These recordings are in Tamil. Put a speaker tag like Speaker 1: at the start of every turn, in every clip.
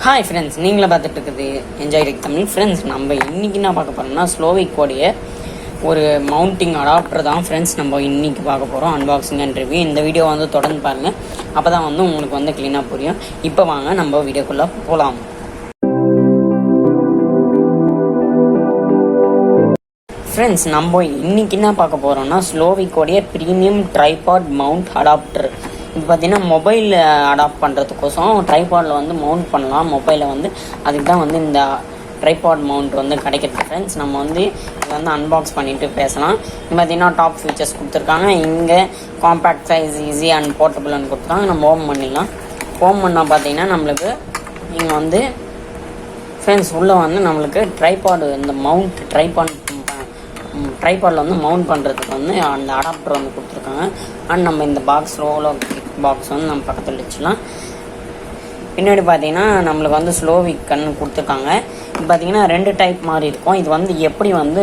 Speaker 1: ஹாய் ஃப்ரெண்ட்ஸ், நீங்களே பார்த்துட்டு இருக்குது என்ஜாய் டெக் தமிழ். ஃப்ரெண்ட்ஸ், நம்ம இன்றைக்கி என்ன பார்க்க போகிறோம்னா ஸ்லோவிக்கோடைய ஒரு மவுண்டிங் அடாப்டர் தான் ஃப்ரெண்ட்ஸ் நம்ம இன்றைக்கி பார்க்க போகிறோம். Unboxing and review. இந்த வீடியோ வந்து தொடர்ந்து பாருங்கள், அப்போ தான் வந்து உங்களுக்கு வந்து க்ளீனாக புரியும். இப்போ வாங்க நம்ம வீடியோக்குள்ளே போகலாம். ஃப்ரெண்ட்ஸ், நம்ம இன்றைக்கி என்ன பார்க்க போகிறோம்னா ஸ்லோவிக்கோடைய ப்ரீமியம் ட்ரைபாட் மவுண்ட் அடாப்டர். இது பார்த்தீங்கன்னா மொபைல் அடாப்ட் பண்ணுறதுக்கோசம் ட்ரைபாடில் வந்து மவுண்ட் பண்ணலாம் மொபைலை வந்து. அதுக்கு தான் வந்து இந்த ட்ரைபாட் மவுண்ட் வந்து கிடைக்கிறது ஃப்ரெண்ட்ஸ். நம்ம வந்து இதை வந்து அன்பாக்ஸ் பண்ணிவிட்டு பேசலாம். இது பார்த்தீங்கன்னா டாப் ஃபீச்சர்ஸ் கொடுத்துருக்காங்க. இங்கே காம்பேக்ட் சைஸ், ஈஸி அண்ட் போர்ட்டபுள்னு கொடுத்துருக்காங்க. நம்ம ஓப்பன் பண்ணிடலாம். ஓப்பன் பண்ணால் பார்த்தீங்கன்னா நம்மளுக்கு இங்கே வந்து ஃப்ரெண்ட்ஸ் உள்ளே வந்து நம்மளுக்கு ட்ரைபாடு இந்த மவுண்ட் ட்ரைபாடில் வந்து மவுண்ட் பண்ணுறதுக்கு வந்து அந்த அடாப்டர் வந்து கொடுத்துருக்காங்க. அண்ட் நம்ம இந்த பாக்ஸ் ரோலோ பாக்ஸ் வந்து நம்ம பக்கத்தில் வச்சுக்கலாம். பின்னாடி பார்த்தீங்கன்னா நம்மளுக்கு வந்து ஸ்லோவிக் கன்று கொடுத்துருக்காங்க. இது பார்த்தீங்கன்னா 2 டைப் மாதிரி இருக்கும். இது வந்து எப்படி வந்து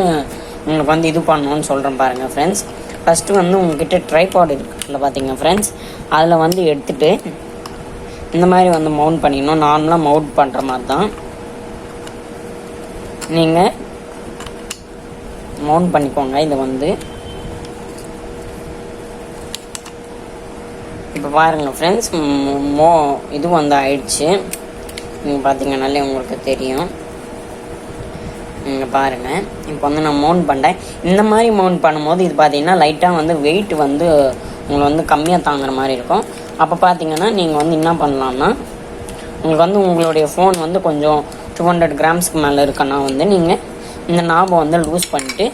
Speaker 1: உங்களுக்கு வந்து இது பண்ணணும்னு சொல்கிறேன் பாருங்கள் ஃப்ரெண்ட்ஸ். ஃபஸ்ட்டு வந்து உங்ககிட்ட ட்ரைபாட் இருக்குல்ல பார்த்தீங்க ஃப்ரெண்ட்ஸ், அதில் வந்து எடுத்துகிட்டு இந்த மாதிரி வந்து மவுண்ட் பண்ணிக்கணும். நார்மலாக மவுண்ட் பண்ணுற மாதிரி தான் நீங்கள் மவுண்ட் பண்ணிக்கோங்க. இதை வந்து இப்போ பாருங்கள் ஃப்ரெண்ட்ஸ், இது வந்து ஆயிடுச்சு. நீங்கள் பார்த்தீங்கன்னாலே உங்களுக்கு தெரியும். நீங்கள் பாருங்கள், இப்போ வந்து நான் மவுண்ட் பண்ணுறேன். இந்த மாதிரி மவுண்ட் பண்ணும்போது இது பார்த்தீங்கன்னா லைட்டாக வந்து வெயிட் வந்து உங்களை வந்து கம்மியாக தாங்குற மாதிரி இருக்கும். அப்போ பார்த்தீங்கன்னா நீங்கள் வந்து என்ன பண்ணலாம்னா, உங்களுக்கு வந்து உங்களுடைய ஃபோன் வந்து கொஞ்சம் 200 கிராம்ஸ்க்கு மேலே இருக்குன்னா வந்து நீங்கள் இந்த நாபை வந்து லூஸ் பண்ணிவிட்டு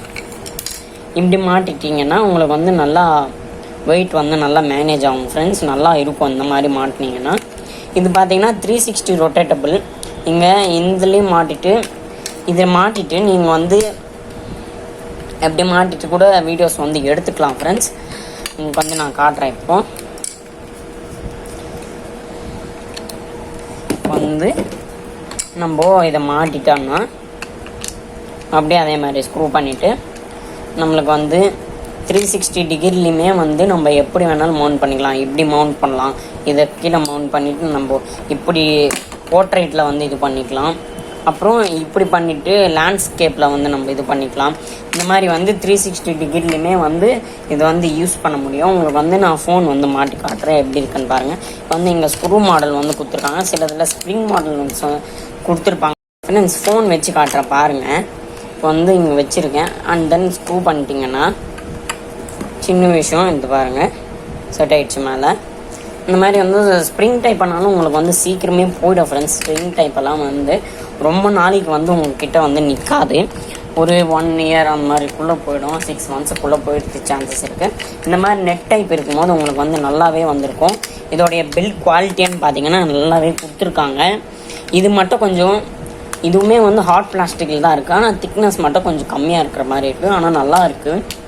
Speaker 1: இப்படி மாட்டிட்டிங்கன்னா உங்களுக்கு வந்து நல்லா வெயிட் வந்து நல்லா மேனேஜ் ஆகும் ஃப்ரெண்ட்ஸ். நல்லா இருக்கும் இந்த மாதிரி மாட்டினீங்கன்னா. இது பார்த்தீங்கன்னா 360 ரொட்டேட்டபிள். இங்கே இதுலேயும் மாட்டிட்டு நீங்கள் வந்து எப்படி மாட்டிட்டு கூட வீடியோஸ் வந்து எடுத்துக்கலாம் ஃப்ரெண்ட்ஸ். உங்களுக்கு வந்து நான் காட்டுறேன். இப்போ வந்து நம்ம இதை மாட்டிட்டோம்னா அப்படியே அதே மாதிரி ஸ்க்ரூ பண்ணிவிட்டு நம்மளுக்கு வந்து 360 டிகிரிலையுமே வந்து நம்ம எப்படி வேணாலும் மவுண்ட் பண்ணிக்கலாம். இப்படி மவுண்ட் பண்ணலாம், இதை கீழே மவுண்ட் பண்ணிவிட்டு நம்ம இப்படி போர்ட்ரைட்டில் வந்து இது பண்ணிக்கலாம். அப்புறம் இப்படி பண்ணிவிட்டு லேண்ட்ஸ்கேப்பில் வந்து நம்ம இது பண்ணிக்கலாம். இந்த மாதிரி வந்து 360 டிகிரிலையுமே வந்து இது வந்து யூஸ் பண்ண முடியும். உங்களுக்கு வந்து நான் ஃபோன் வந்து மாட்டி காட்டுறேன் எப்படி இருக்குன்னு பாருங்கள். இப்போ வந்து இங்கே ஸ்க்ரூ மாடல் வந்து கொடுத்துருக்காங்க. சில இதில் ஸ்ப்ரிங் மாடல் கொடுத்துருப்பாங்க ஃப்ரெண்ட்ஸ். ஃபோன் வச்சு காட்டுறேன் பாருங்கள். இப்போ வந்து இங்கே வச்சுருக்கேன். அண்ட் தென் ஸ்க்ரூ பண்ணிட்டீங்கன்னா சின்ன விஷயம் இது பாருங்கள், செட் ஆகிடுச்சு மேலே. இந்த மாதிரி வந்து ஸ்ப்ரிங் டைப் பண்ணாலும் உங்களுக்கு வந்து சீக்கிரமே போய்டும் ஃப்ரெண்ட்ஸ். ஸ்ப்ரிங் டைப்பெல்லாம் வந்து ரொம்ப நாளைக்கு வந்து உங்கள்கிட்ட வந்து நிற்காது. ஒரு 1 இயர் அந்த மாதிரிக்குள்ளே போயிடும், 6 மந்த்ஸுக்குள்ளே போயிடுறது சான்சஸ் இருக்குது. இந்த மாதிரி நெட் டைப் இருக்கும்போது உங்களுக்கு வந்து நல்லாவே வந்திருக்கும். இதோடைய பில்ட் குவாலிட்டின்னு பார்த்தீங்கன்னா நல்லாவே கொடுத்துருக்காங்க. இது மட்டும் கொஞ்சம் இதுவுமே வந்து ஹார்ட் பிளாஸ்டிக்கில் தான் இருக்குது. ஆனால் திக்னஸ் மட்டும் கொஞ்சம் கம்மியாக இருக்கிற மாதிரி இருக்குது. ஆனால் நல்லா இருக்குது.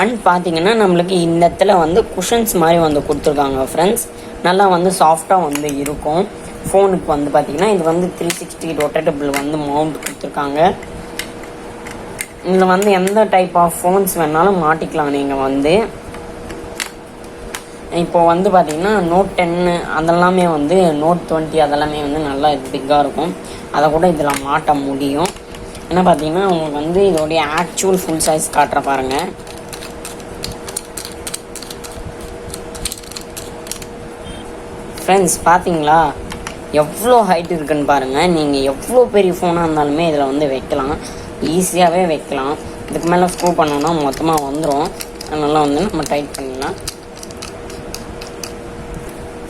Speaker 1: அண்ட் பார்த்தீங்கன்னா நம்மளுக்கு இந்த இடத்துல வந்து குஷன்ஸ் மாதிரி வந்து கொடுத்துருக்காங்க ஃப்ரெண்ட்ஸ். நல்லா வந்து சாஃப்டாக வந்து இருக்கும். ஃபோனுக்கு வந்து பார்த்தீங்கன்னா இது வந்து 360 ரொட்டேட்டபிள் வந்து மவுண்ட் கொடுத்துருக்காங்க. இதில் வந்து எந்த டைப் ஆஃப் ஃபோன்ஸ் வேணாலும் மாட்டிக்கலாம். நீங்கள் வந்து இப்போ வந்து பார்த்தீங்கன்னா Note 10 அதெல்லாமே வந்து Note 20 அதெல்லாமே வந்து நல்லா பிக்காக இருக்கும். அதை கூட இதில் மாட்ட முடியும். என்ன பார்த்தீங்கன்னா உங்களுக்கு வந்து இதோடைய ஆக்சுவல் ஃபுல் சைஸ் காட்டுற பாருங்கள். ஃப்ரெண்ட்ஸ், பார்த்தீங்களா எவ்வளோ ஹைட் இருக்குன்னு பாருங்கள். நீங்கள் எவ்வளோ பெரிய ஃபோனாக இருந்தாலுமே இதில் வந்து வைக்கலாம், ஈஸியாகவே வைக்கலாம். இதுக்கு மேலே ஸ்க்ரூ பண்ணோன்னா மொத்தமாக வந்துடும். அதனால் வந்து நம்ம டைட் பண்ணிடலாம்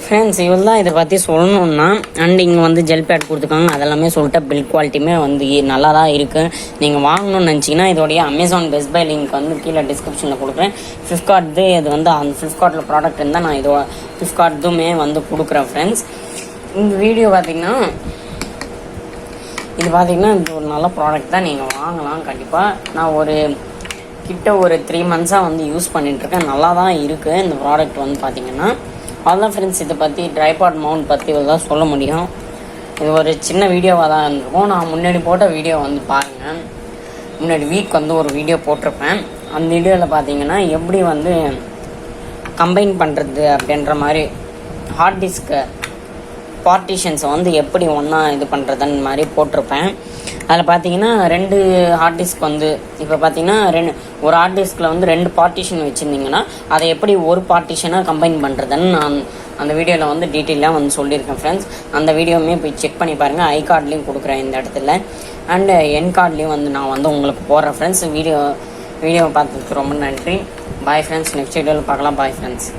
Speaker 1: ஃப்ரெண்ட்ஸ். இவ்வளோ தான் இதை பற்றி சொல்லணுன்னா. அண்ட் இங்கே வந்து ஜெல் பேட் கொடுத்துருக்காங்க. அதெல்லாமே சொல்லிட்டு பில்ட் குவாலிட்டியுமே வந்து நல்லா தான் இருக்குது. நீங்கள் வாங்கணும்னு நினச்சிங்கன்னா இதோடைய அமேசான் பெஸ்ட் பை லிங்க் வந்து கீழே டிஸ்கிரிப்ஷனில் கொடுக்குறேன். ஃப்ளிப்கார்ட்டு இது வந்து அந்த ஃப்ளிப்கார்ட்டில் ப்ராடக்ட் இருந்தால் நான் இதோட ஃப்ளிப்கார்ட்டுமே வந்து கொடுக்குறேன் ஃப்ரெண்ட்ஸ். இந்த வீடியோ பார்த்திங்கன்னா இது ஒரு நல்ல ப்ராடக்ட் தான், நீங்கள் வாங்கலாம் கண்டிப்பாக. நான் ஒரு 3 மந்த்ஸாக வந்து யூஸ் பண்ணிகிட்ருக்கேன். நல்லா தான் இருக்குது இந்த ப்ராடக்ட் வந்து பார்த்திங்கன்னா. அவ்வளோதான் ஃப்ரெண்ட்ஸ், இதை பற்றி ட்ரைபாட் மவுண்ட் பற்றி தான் சொல்ல முடியும். இது ஒரு சின்ன வீடியோவாக தான் இருந்திருக்கும். நான் முன்னாடி போட்ட வீடியோ வந்து பாருங்கள். முன்னாடி வீக் வந்து ஒரு வீடியோ போட்டிருப்பேன். அந்த வீடியோவில் பார்த்தீங்கன்னா எப்படி வந்து கம்பைன் பண்ணுறது அப்படின்ற மாதிரி ஹார்ட் டிஸ்க்கு பார்ட்டிஷன்ஸை வந்து எப்படி ஒன்றா இது பண்ணுறதுன்னு மாதிரி போட்டிருப்பேன். அதில் பார்த்தீங்கன்னா 2 ஹார்ட் டிஸ்க் வந்து இப்போ பார்த்தீங்கன்னா ஒரு ஹார்ட் டிஸ்கில் வந்து 2 பார்ட்டிஷன் வச்சுருந்தீங்கன்னா அதை எப்படி ஒரு பார்ட்டிஷனாக கம்பைன் பண்ணுறதுன்னு நான் அந்த வீடியோவில் வந்து டீட்டெயிலாக வந்து சொல்லியிருக்கேன் ஃப்ரெண்ட்ஸ். அந்த வீடியோவுமே போய் செக் பண்ணி பாருங்கள். ஐ கார்ட்லேயும் கொடுக்குறேன் இந்த இடத்துல, அண்டு என் கார்ட்லேயும் வந்து நான் வந்து உங்களுக்கு போடுறேன் ஃப்ரெண்ட்ஸ். வீடியோவை பார்த்ததுக்கு ரொம்ப நன்றி. Bye friends. நெக்ஸ்ட் வீடியோவில் பார்க்கலாம். Bye friends.